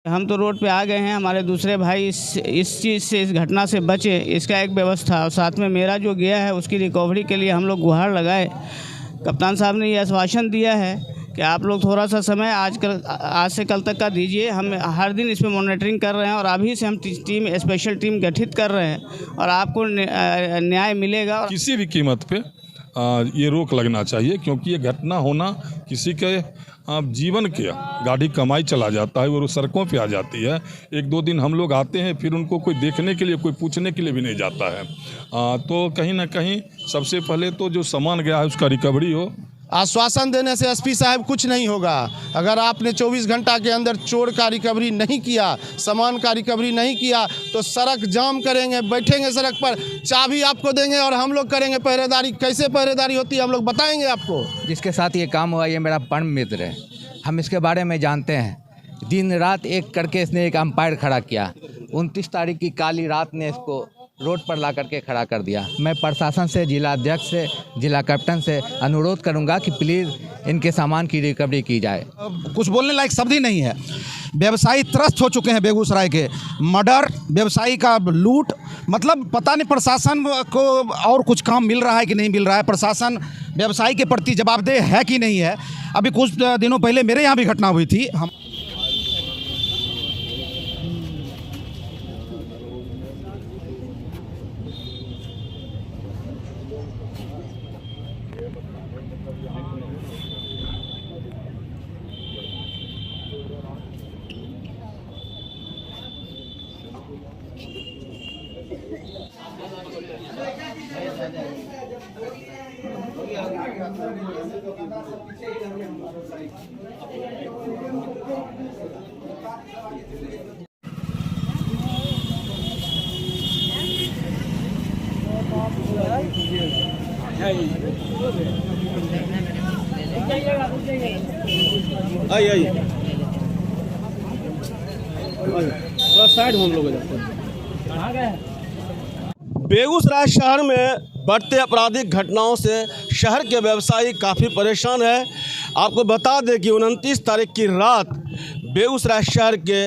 हम तो रोड पे आ गए हैं, हमारे दूसरे भाई इस चीज़ से, इस घटना से बचे, इसका एक व्यवस्था, और साथ में मेरा जो गया है उसकी रिकवरी के लिए हम लोग गुहार लगाए। कप्तान साहब ने ये आश्वासन दिया है कि आप लोग थोड़ा सा समय आज से कल तक का दीजिए। हम हर दिन इस पर मॉनिटरिंग कर रहे हैं और अभी से हम स्पेशल टीम गठित कर रहे हैं और आपको न्याय मिलेगा। किसी भी कीमत पे ये रोक लगना चाहिए, क्योंकि ये घटना होना किसी के जीवन के गाड़ी कमाई चला जाता है, वो सड़कों पे आ जाती है। एक दो दिन हम लोग आते हैं, फिर उनको कोई देखने के लिए, कोई पूछने के लिए भी नहीं जाता है। तो कहीं ना कहीं सबसे पहले तो जो सामान गया है उसका रिकवरी हो। आश्वासन देने से एसपी साहब कुछ नहीं होगा। अगर आपने 24 घंटा के अंदर चोर का रिकवरी नहीं किया, सामान का रिकवरी नहीं किया, तो सड़क जाम करेंगे, बैठेंगे सड़क पर, चाबी आपको देंगे और हम लोग करेंगे पहरेदारी। कैसे पहरेदारी होती है हम लोग बताएंगे आपको। जिसके साथ ये काम हुआ ये मेरा परम मित्र है, हम इसके बारे में जानते हैं। दिन रात एक करके इसने एक अंपायर खड़ा किया। 29 तारीख की काली रात ने इसको रोड पर ला करके खड़ा कर दिया। मैं प्रशासन से, जिला अध्यक्ष से, जिला कैप्टन से अनुरोध करूंगा कि प्लीज़ इनके सामान की रिकवरी की जाए। कुछ बोलने लायक शब्द ही नहीं है। व्यवसायी त्रस्त हो चुके हैं बेगूसराय के। मर्डर, व्यवसायी का लूट, मतलब पता नहीं प्रशासन को और कुछ काम मिल रहा है कि नहीं मिल रहा है। प्रशासन व्यवसायी के प्रति जवाबदेह है कि नहीं है। अभी कुछ दिनों पहले मेरे यहाँ भी घटना हुई थी। हम बेगूसराय शहर में बढ़ते आपराधिक घटनाओं से शहर के व्यवसायी काफ़ी परेशान है। आपको बता दें कि 29 तारीख की रात बेगूसराय शहर के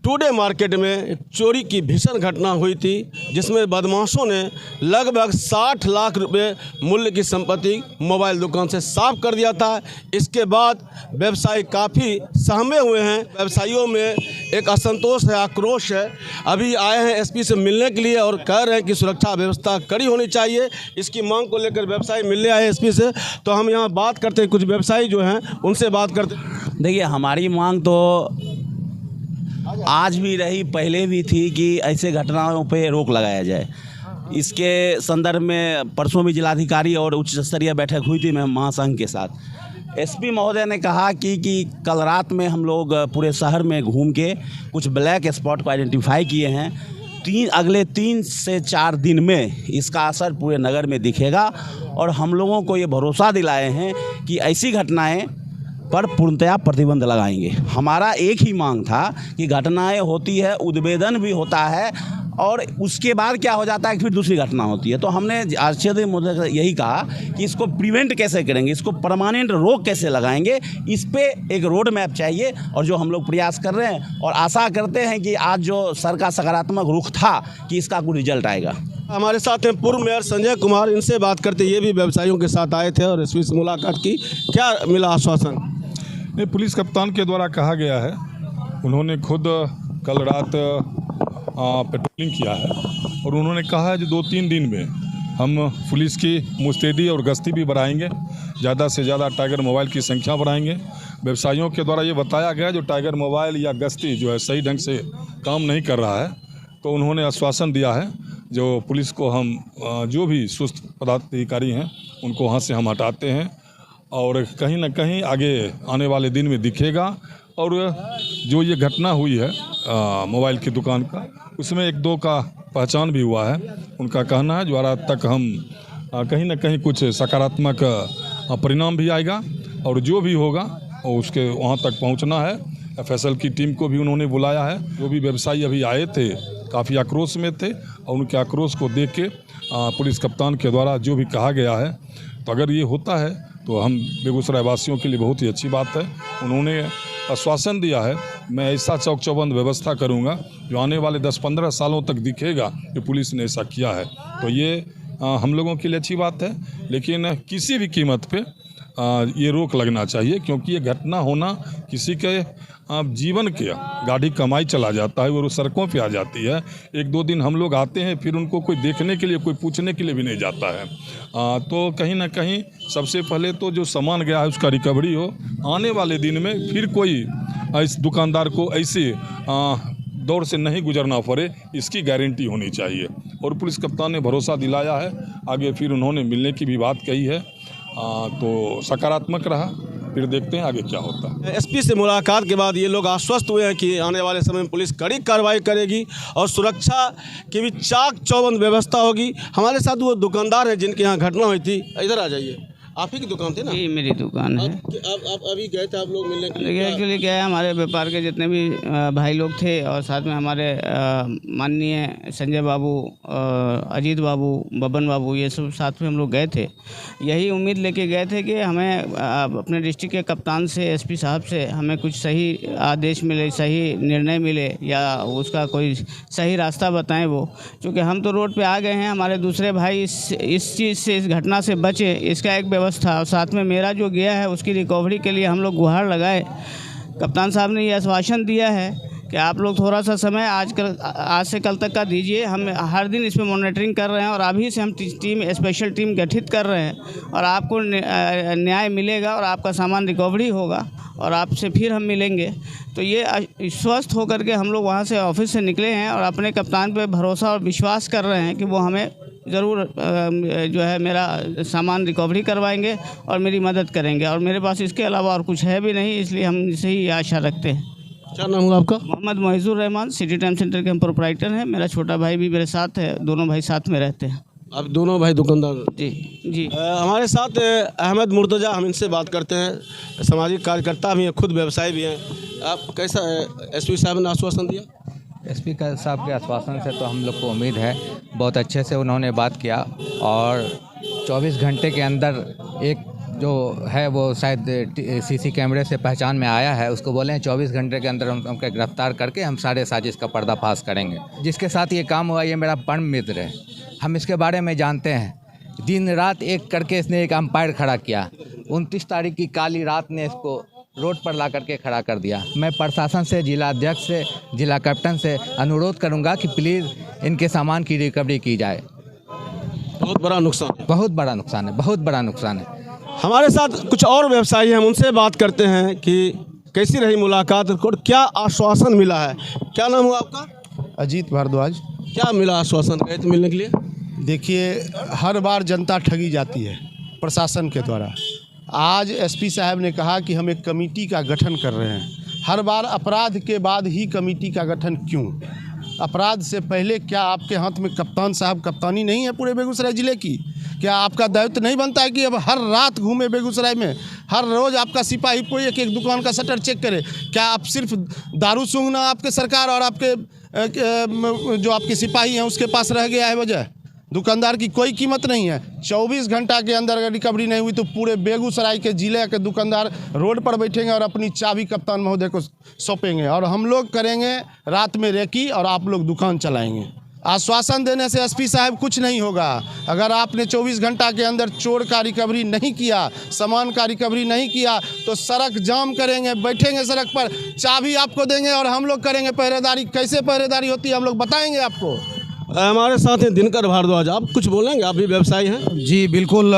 टुडे मार्केट में चोरी की भीषण घटना हुई थी, जिसमें बदमाशों ने लगभग 60 लाख रुपए मूल्य की संपत्ति मोबाइल दुकान से साफ कर दिया था। इसके बाद व्यवसायी काफ़ी सहमे हुए हैं। व्यवसायियों में एक असंतोष है, आक्रोश है। अभी आए हैं एसपी से मिलने के लिए और कह रहे हैं कि सुरक्षा व्यवस्था कड़ी होनी चाहिए। इसकी मांग को लेकर व्यवसायी मिलने आए एसपी से। तो हम यहाँ बात करते हैं, कुछ व्यवसायी जो हैं उनसे बात करते हैं। देखिए, हमारी मांग तो आज भी रही, पहले भी थी कि ऐसे घटनाओं पे रोक लगाया जाए। इसके संदर्भ में परसों भी जिलाधिकारी और उच्च स्तरीय बैठक हुई थी महासंघ के साथ। एसपी महोदय ने कहा कि कल रात में हम लोग पूरे शहर में घूम के कुछ ब्लैक स्पॉट को आइडेंटिफाई किए हैं। अगले 3 से 4 दिन में इसका असर पूरे नगर में दिखेगा और हम लोगों को ये भरोसा दिलाए हैं कि ऐसी घटनाएं पर पूर्णतया प्रतिबंध लगाएंगे। हमारा एक ही मांग था कि घटनाएं होती है, उद्भेदन भी होता है और उसके बाद क्या हो जाता है कि फिर दूसरी घटना होती है। तो हमने आचार्य महोदय से यही कहा कि इसको प्रिवेंट कैसे करेंगे, इसको परमानेंट रोक कैसे लगाएंगे, इस पे एक रोड मैप चाहिए और जो हम लोग प्रयास कर रहे हैं और आशा करते हैं कि आज जो सर का सकारात्मक रुख था कि इसका कुछ रिजल्ट आएगा। हमारे साथ हैं पूर्व मेयर संजय कुमार, इनसे बात करते। ये भी व्यवसायियों के साथ आए थे और एसपी से मुलाकात की। क्या मिला आश्वासन? नहीं, पुलिस कप्तान के द्वारा कहा गया है, उन्होंने खुद कल रात पेट्रोलिंग किया है और उन्होंने कहा है कि 2-3 दिन में हम पुलिस की मुस्तैदी और गश्ती भी बढ़ाएंगे, ज़्यादा से ज़्यादा टाइगर मोबाइल की संख्या बढ़ाएंगे। व्यवसायियों के द्वारा ये बताया गया जो टाइगर मोबाइल या गश्ती जो है सही ढंग से काम नहीं कर रहा है, तो उन्होंने आश्वासन दिया है जो पुलिस को हम जो भी सुस्त पदाधिकारी हैं उनको वहाँ से हम हटाते हैं और कहीं ना कहीं आगे आने वाले दिन में दिखेगा। और जो ये घटना हुई है मोबाइल की दुकान का, उसमें 1-2 का पहचान भी हुआ है। उनका कहना है जो रात तक हम कहीं ना कहीं कुछ सकारात्मक परिणाम भी आएगा और जो भी होगा उसके वहाँ तक पहुँचना है। एफएसएल की टीम को भी उन्होंने बुलाया है। जो भी व्यवसायी अभी आए थे काफ़ी आक्रोश में थे और उनके आक्रोश को देख के पुलिस कप्तान के द्वारा जो भी कहा गया है, तो अगर ये होता है तो हम बेगूसराय वासियों के लिए बहुत ही अच्छी बात है। उन्होंने आश्वासन दिया है, मैं ऐसा चौक चौबंद व्यवस्था करूंगा जो आने वाले 10-15 सालों तक दिखेगा कि पुलिस ने ऐसा किया है। तो ये हम लोगों के लिए अच्छी बात है, लेकिन किसी भी कीमत पे ये रोक लगना चाहिए, क्योंकि ये घटना होना किसी के जीवन के गाढ़ी कमाई चला जाता है और वो सड़कों पे आ जाती है। 1-2 दिन हम लोग आते हैं, फिर उनको कोई देखने के लिए, कोई पूछने के लिए भी नहीं जाता है। तो कहीं ना कहीं सबसे पहले तो जो सामान गया है उसका रिकवरी हो, आने वाले दिन में फिर कोई इस दुकानदार को ऐसे दौर से नहीं गुजरना पड़े, इसकी गारंटी होनी चाहिए। और पुलिस कप्तान ने भरोसा दिलाया है, आगे फिर उन्होंने मिलने की भी बात कही है, तो सकारात्मक रहा। फिर देखते हैं आगे क्या होता है। एसपी से मुलाकात के बाद ये लोग आश्वस्त हुए हैं कि आने वाले समय में पुलिस कड़ी कार्रवाई करेगी और सुरक्षा की भी चाक चौबंद व्यवस्था होगी। हमारे साथ वो दुकानदार हैं जिनके यहाँ घटना हुई थी। इधर आ जाइए, आप ही की दुकान थी ना? ये मेरी दुकान है। आप अभी गए थे आप लोग मिलने के लिए? देखिए एक्चुअली क्या है, हमारे व्यापार के जितने भी भाई लोग थे और साथ में हमारे माननीय संजय बाबू, अजीत बाबू, बबन बाबू, ये सब साथ में हम लोग गए थे। यही उम्मीद लेके गए थे कि हमें अपने डिस्ट्रिक्ट के कप्तान से, एसपी साहब से हमें कुछ सही आदेश मिले, सही निर्णय मिले या उसका कोई सही रास्ता बताएं वो। क्योंकि हम तो रोड पे आ गए हैं, हमारे दूसरे भाई इस चीज़ से, इस घटना से बचे, इसका एक व्यवस्था और साथ में मेरा जो गया है उसकी रिकवरी के लिए हम लोग गुहार लगाए। कप्तान साहब ने ये आश्वासन दिया है कि आप लोग थोड़ा सा समय आज से कल तक का दीजिए, हम हर दिन इस पर मॉनिटरिंग कर रहे हैं और अभी से हम स्पेशल टीम गठित कर रहे हैं और आपको न्याय मिलेगा और आपका सामान रिकवरी होगा और आपसे फिर हम मिलेंगे। तो ये स्वस्थ होकर के हम लोग वहाँ से ऑफिस से निकले हैं और अपने कप्तान पे भरोसा और विश्वास कर रहे हैं कि वो हमें ज़रूर जो है मेरा सामान रिकवरी करवाएंगे और मेरी मदद करेंगे। और मेरे पास इसके अलावा और कुछ है भी नहीं, इसलिए हम इसे ही आशा रखते हैं। क्या नाम हुआ आपका? Mohammed Mohizur Rahman, City Time Centre के हम प्रोप्राइटर हैं। मेरा छोटा भाई भी मेरे साथ है, दोनों भाई साथ में रहते हैं। आप दोनों भाई दुकानदार? जी। हमारे साथ अहमद मुर्तजा, हम इनसे बात करते हैं। सामाजिक कार्यकर्ता भी हैं, खुद व्यवसायी भी हैं। आप कैसा एसपी साहब ने आश्वासन दिया? एसपी साहब के आश्वासन से तो हम लोग को उम्मीद है, बहुत अच्छे से उन्होंने बात किया और 24 घंटे के अंदर एक जो है वो शायद सीसी कैमरे से पहचान में आया है, उसको बोले हैं 24 घंटे के अंदर हम उनको गिरफ्तार करके हम सारे साजिश का पर्दाफाश करेंगे। जिसके साथ ये काम हुआ, ये मेरा परम मित्र है, हम इसके बारे में जानते हैं। दिन रात एक करके इसने एक अंपायर खड़ा किया। 29 तारीख की काली रात ने इसको रोड पर ला करके खड़ा कर दिया। मैं प्रशासन से, जिला अध्यक्ष से, जिला कैप्टन से अनुरोध करूंगा कि प्लीज़ इनके सामान की रिकवरी की जाए। बहुत बड़ा नुकसान है, बहुत बड़ा नुकसान है, बहुत बड़ा नुकसान है। हमारे साथ कुछ और व्यवसायी हैं, हम उनसे बात करते हैं कि कैसी रही मुलाकात और क्या आश्वासन मिला है। क्या नाम हुआ आपका? अजीत भारद्वाज। क्या मिला आश्वासन? गए थे मिलने के लिए? देखिए, हर बार जनता ठगी जाती है प्रशासन के द्वारा। आज एसपी साहब ने कहा कि हम एक कमेटी का गठन कर रहे हैं। हर बार अपराध के बाद ही कमेटी का गठन क्यों? अपराध से पहले क्या आपके हाथ में कप्तान साहब कप्तानी नहीं है पूरे बेगूसराय ज़िले की? क्या आपका दायित्व नहीं बनता है कि अब हर रात घूमे बेगूसराय में, हर रोज़ आपका सिपाही कोई एक एक दुकान का शटर चेक करे? क्या आप सिर्फ दारू सूंघना आपके सरकार और आपके जो आपके सिपाही हैं उसके पास रह गया है वजह? दुकानदार की कोई कीमत नहीं है। 24 घंटा के अंदर अगर रिकवरी नहीं हुई तो पूरे बेगूसराय के ज़िले के दुकानदार रोड पर बैठेंगे और अपनी चाबी कप्तान महोदय को सौंपेंगे और हम लोग करेंगे रात में रेकी और आप लोग दुकान चलाएंगे। आश्वासन देने से एसपी साहब कुछ नहीं होगा। अगर आपने 24 घंटा के अंदर चोर का रिकवरी नहीं किया, सामान का रिकवरी नहीं किया तो सड़क जाम करेंगे, बैठेंगे सड़क पर, चाबी आपको देंगे और हम लोग करेंगे पहरेदारी। कैसे पहरेदारी होती है हम लोग बताएंगे आपको। हमारे साथ हैं दिनकर भारद्वाज, आप कुछ बोलेंगे? आप भी व्यवसायी हैं? जी बिल्कुल,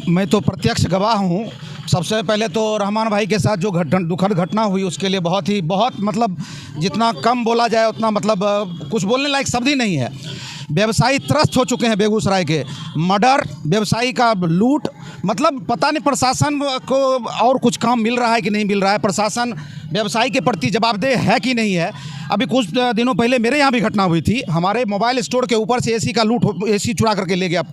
मैं तो प्रत्यक्ष गवाह हूँ। सबसे पहले तो रहमान भाई के साथ जो दुखद घटना हुई उसके लिए बहुत मतलब जितना कम बोला जाए उतना मतलब कुछ बोलने लायक शब्द ही नहीं है। व्यवसायी त्रस्त हो चुके हैं बेगूसराय के। मर्डर, व्यवसायी का लूट, मतलब पता नहीं प्रशासन को और कुछ काम मिल रहा है कि नहीं मिल रहा है। प्रशासन व्यवसायी के प्रति जवाबदेह है कि नहीं है। अभी कुछ दिनों पहले मेरे यहाँ भी घटना हुई थी। हमारे मोबाइल स्टोर के ऊपर से एसी का लूट, एसी चुरा करके ले गया।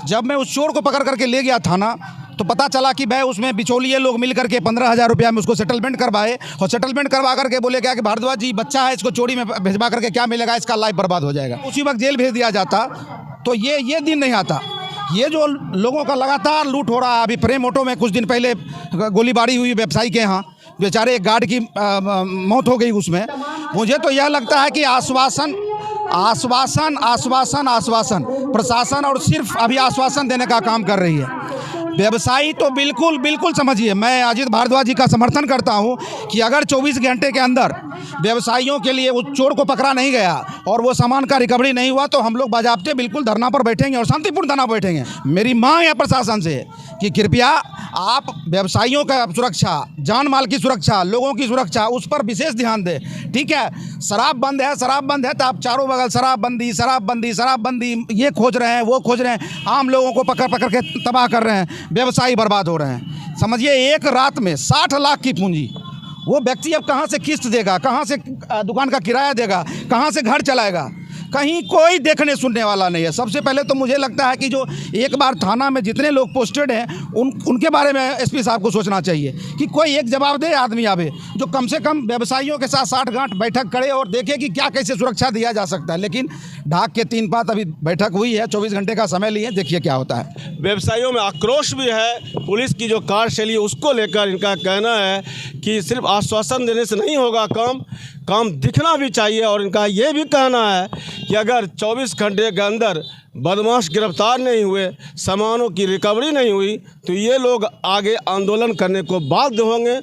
जब मैं उस चोर को पकड़ करके ले गया थाना तो पता चला कि भाई उसमें बिचौलिए लोग मिल करके 15,000 रुपया में उसको सेटलमेंट करवाए और सेटलमेंट करवा करके बोले क्या कि भारद्वाज जी बच्चा है, इसको चोरी में भेजवा करके क्या मिलेगा, इसका लाइफ बर्बाद हो जाएगा। उसी वक्त जेल भेज दिया जाता तो ये दिन नहीं आता। ये जो लोगों का लगातार लूट हो रहा है। अभी प्रेम ऑटो में कुछ दिन पहले गोलीबारी हुई व्यवसायी के यहाँ, बेचारे एक गार्ड की मौत हो गई उसमें। मुझे तो यह लगता है कि आश्वासन आश्वासन आश्वासन आश्वासन प्रशासन और सिर्फ अभी आश्वासन देने का काम कर रही है। व्यवसायी तो बिल्कुल बिल्कुल समझिए, मैं अजीत भारद्वाज जी का समर्थन करता हूं कि अगर 24 घंटे के अंदर व्यवसायियों के लिए उस चोर को पकड़ा नहीं गया और वो सामान का रिकवरी नहीं हुआ तो हम लोग बाजाप्ते बिल्कुल धरना पर बैठेंगे और शांतिपूर्ण धरना पर बैठेंगे। मेरी मांग है प्रशासन से कि कृपया आप व्यवसायियों का सुरक्षा, जान माल की सुरक्षा, लोगों की सुरक्षा, उस पर विशेष ध्यान दें। ठीक है, शराब बंद है तो आप चारों बगल शराबबंदी शराबबंदी शराबबंदी ये खोज रहे हैं, वो खोज रहे हैं, आम लोगों को पकड़ पकड़ के तबाह कर रहे हैं, व्यवसायी बर्बाद हो रहे हैं। समझिए एक रात में 60 लाख की पूंजी, वो व्यक्ति अब कहाँ से किस्त देगा, कहाँ से दुकान का किराया देगा, कहाँ से घर चलाएगा, कहीं कोई देखने सुनने वाला नहीं है। सबसे पहले तो मुझे लगता है कि जो एक बार थाना में जितने लोग पोस्टेड हैं उनके बारे में एसपी साहब को सोचना चाहिए कि कोई एक जवाबदेह आदमी आवे जो कम से कम व्यवसायियों के साथ 60 गांठ बैठक करे और देखे कि क्या कैसे सुरक्षा दिया जा सकता है। लेकिन ढाक के 3 बात अभी बैठक हुई है, 24 घंटे का समय लिए, देखिए क्या होता है। व्यवसायियों में आक्रोश भी है, पुलिस की जो कार्यशैली है उसको लेकर इनका कहना है कि सिर्फ आश्वासन देने से नहीं होगा, काम दिखना भी चाहिए। और इनका ये भी कहना है कि अगर 24 घंटे के अंदर बदमाश गिरफ्तार नहीं हुए, सामानों की रिकवरी नहीं हुई तो ये लोग आगे आंदोलन करने को बाध्य होंगे।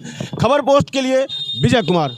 खबर पोस्ट के लिए विजय कुमार।